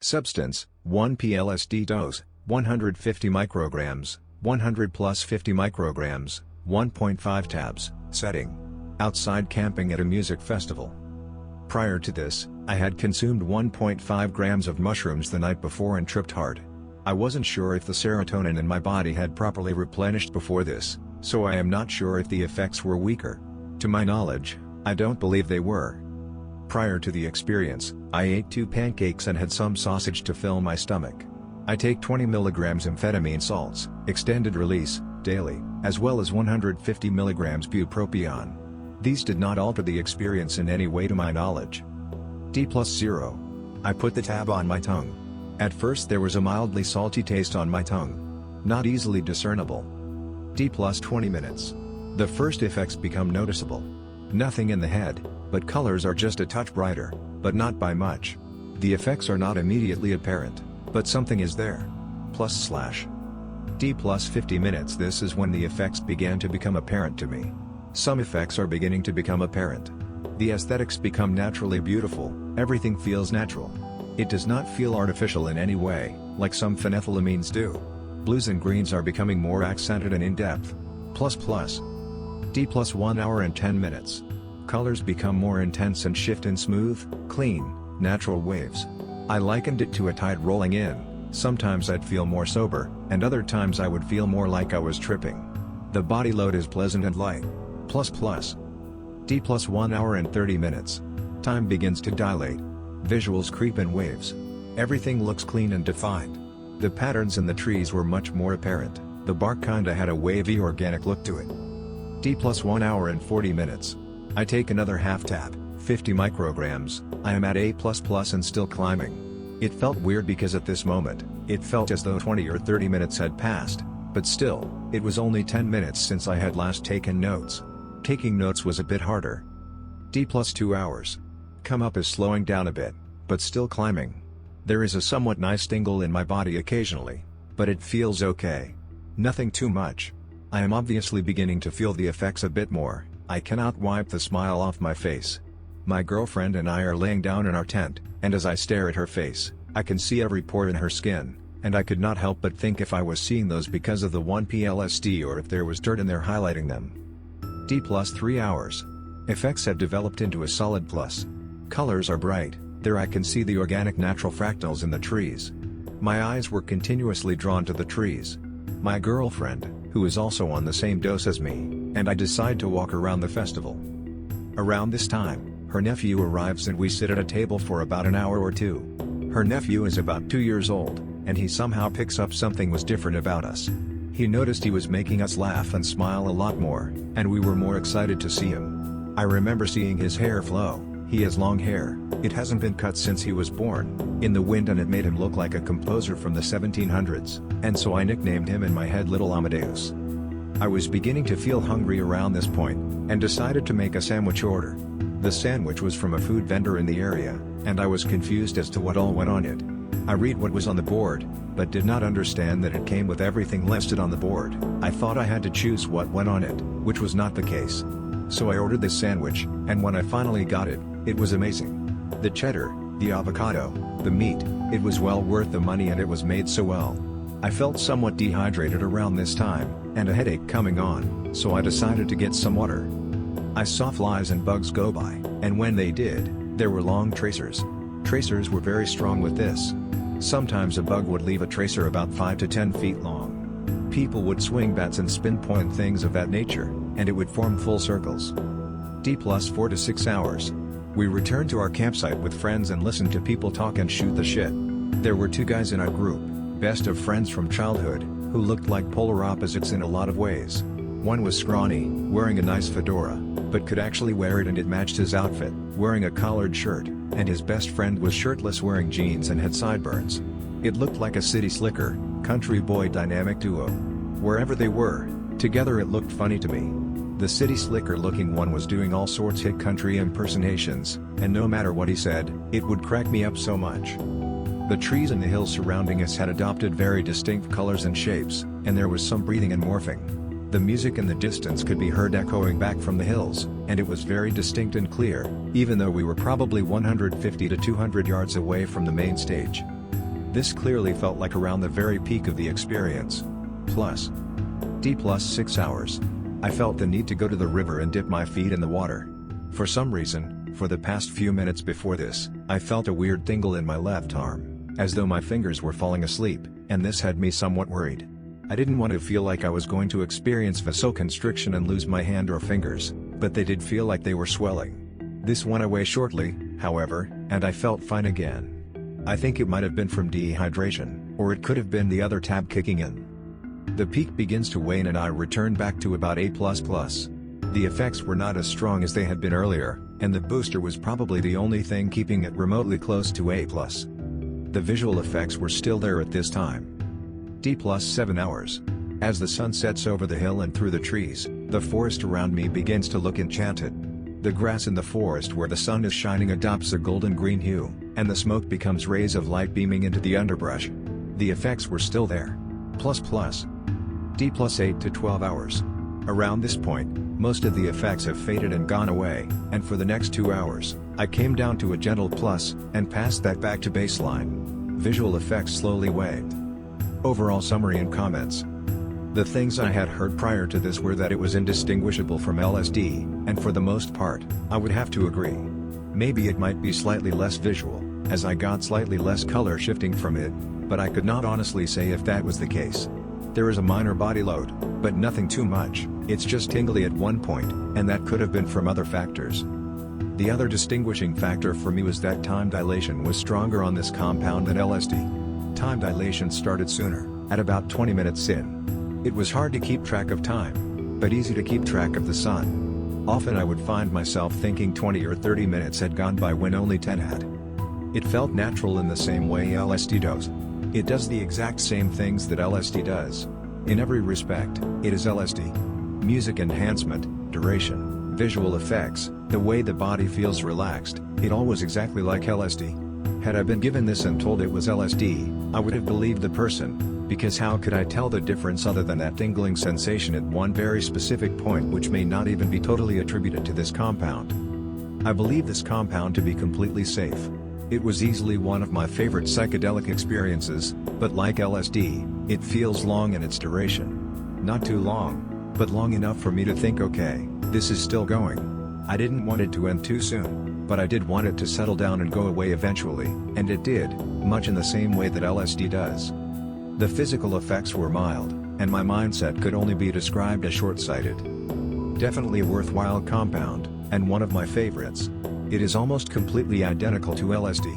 Substance, 1P-LSD dose, 150 micrograms, 100 plus 50 micrograms, 1.5 tabs. Setting: outside camping at a music festival. Prior to this, I had consumed 1.5 grams of mushrooms the night before and tripped hard. I wasn't sure if the serotonin in my body had properly replenished before this, so I am not sure if the effects were weaker. To my knowledge, I don't believe they were. Prior to the experience, I ate 2 pancakes and had some sausage to fill my stomach. I take 20 mg amphetamine salts, extended release, daily, as well as 150 mg bupropion. These did not alter the experience in any way to my knowledge. D+0. I put the tab on my tongue. At first there was a mildly salty taste on my tongue. Not easily discernible. D+20 minutes. The first effects become noticeable. Nothing in the head, but colors are just a touch brighter, but not by much. The effects are not immediately apparent, but something is there. D+50 minutes. This is when the effects began to become apparent to me. Some effects are beginning to become apparent. The aesthetics become naturally beautiful, everything feels natural. It does not feel artificial in any way, like some phenethylamines do. Blues and greens are becoming more accented and in-depth. D+1 hour and 10 minutes. Colors become more intense and shift in smooth, clean, natural waves. I likened it to a tide rolling in. Sometimes I'd feel more sober, and other times I would feel more like I was tripping. The body load is pleasant and light. D+1 hour and 30 minutes. Time begins to dilate. Visuals creep in waves. Everything looks clean and defined. The patterns in the trees were much more apparent. The bark kinda had a wavy organic look to it. D+1 hour and 40 minutes. I take another half tab, 50 micrograms, I am at A++ and still climbing. It felt weird because at this moment, it felt as though 20 or 30 minutes had passed, but still, it was only 10 minutes since I had last taken notes. Taking notes was a bit harder. D+2 hours. Come up is slowing down a bit, but still climbing. There is a somewhat nice tingle in my body occasionally, but it feels okay. Nothing too much. I am obviously beginning to feel the effects a bit more. I cannot wipe the smile off my face. My girlfriend and I are laying down in our tent, and as I stare at her face, I can see every pore in her skin, and I could not help but think if I was seeing those because of the 1P-LSD or if there was dirt in there highlighting them. D+3 hours. Effects have developed into a solid plus. Colors are bright, there I can see the organic natural fractals in the trees. My eyes were continuously drawn to the trees. My girlfriend, who is also on the same dose as me, and I decide to walk around the festival. Around this time, her nephew arrives and we sit at a table for about an hour or two. Her nephew is about 2 years old, and he somehow picks up something was different about us. He noticed he was making us laugh and smile a lot more, and we were more excited to see him. I remember seeing his hair flow. He has long hair, it hasn't been cut since he was born, in the wind, and it made him look like a composer from the 1700s, and so I nicknamed him in my head Little Amadeus. I was beginning to feel hungry around this point, and decided to make a sandwich order. The sandwich was from a food vendor in the area, and I was confused as to what all went on it. I read what was on the board, but did not understand that it came with everything listed on the board. I thought I had to choose what went on it, which was not the case. So I ordered this sandwich, and when I finally got it, it was amazing. The cheddar, the avocado, the meat, it was well worth the money and it was made so well. I felt somewhat dehydrated around this time, and a headache coming on, so I decided to get some water. I saw flies and bugs go by, and when they did, there were long tracers. Tracers were very strong with this. Sometimes a bug would leave a tracer about 5 to 10 feet long. People would swing bats and spin point things of that nature, and it would form full circles. D+4 to 6 hours. We returned to our campsite with friends and listened to people talk and shoot the shit. There were 2 guys in our group, best of friends from childhood, who looked like polar opposites in a lot of ways. One was scrawny, wearing a nice fedora, but could actually wear it and it matched his outfit, wearing a collared shirt, and his best friend was shirtless wearing jeans and had sideburns. It looked like a city slicker, country boy dynamic duo. Wherever they were, together it looked funny to me. The city slicker looking one was doing all sorts hit country impersonations, and no matter what he said, it would crack me up so much. The trees and the hills surrounding us had adopted very distinct colors and shapes, and there was some breathing and morphing. The music in the distance could be heard echoing back from the hills, and it was very distinct and clear, even though we were probably 150 to 200 yards away from the main stage. This clearly felt like around the very peak of the experience. Plus 6 hours. I felt the need to go to the river and dip my feet in the water. For some reason, for the past few minutes before this, I felt a weird tingle in my left arm, as though my fingers were falling asleep, and this had me somewhat worried. I didn't want to feel like I was going to experience vasoconstriction and lose my hand or fingers, but they did feel like they were swelling. This went away shortly, however, and I felt fine again. I think it might have been from dehydration, or it could have been the other tab kicking in. The peak begins to wane and I return back to about A++. The effects were not as strong as they had been earlier, and the booster was probably the only thing keeping it remotely close to A+. The visual effects were still there at this time. D+7 hours. As the sun sets over the hill and through the trees, the forest around me begins to look enchanted. The grass in the forest where the sun is shining adopts a golden green hue, and the smoke becomes rays of light beaming into the underbrush. The effects were still there. D+8 to 12 hours. Around this point, most of the effects have faded and gone away, and for the next 2 hours, I came down to a gentle plus, and passed that back to baseline. Visual effects slowly waned. Overall summary and comments. The things I had heard prior to this were that it was indistinguishable from LSD, and for the most part, I would have to agree. Maybe it might be slightly less visual, as I got slightly less color shifting from it, but I could not honestly say if that was the case. There is a minor body load, but nothing too much, it's just tingly at one point, and that could have been from other factors. The other distinguishing factor for me was that time dilation was stronger on this compound than LSD. Time dilation started sooner, at about 20 minutes in. It was hard to keep track of time, but easy to keep track of the sun. Often I would find myself thinking 20 or 30 minutes had gone by when only 10 had. It felt natural in the same way LSD does. It does the exact same things that LSD does. In every respect, it is LSD. Music enhancement, duration, visual effects, the way the body feels relaxed, it all was exactly like LSD. Had I been given this and told it was LSD, I would have believed the person, because how could I tell the difference other than that tingling sensation at one very specific point which may not even be totally attributed to this compound. I believe this compound to be completely safe. It was easily one of my favorite psychedelic experiences, but like LSD, it feels long in its duration. Not too long, but long enough for me to think, okay, this is still going. I didn't want it to end too soon, but I did want it to settle down and go away eventually, and it did, much in the same way that LSD does. The physical effects were mild, and my mindset could only be described as short-sighted. Definitely a worthwhile compound, and one of my favorites. It is almost completely identical to LSD.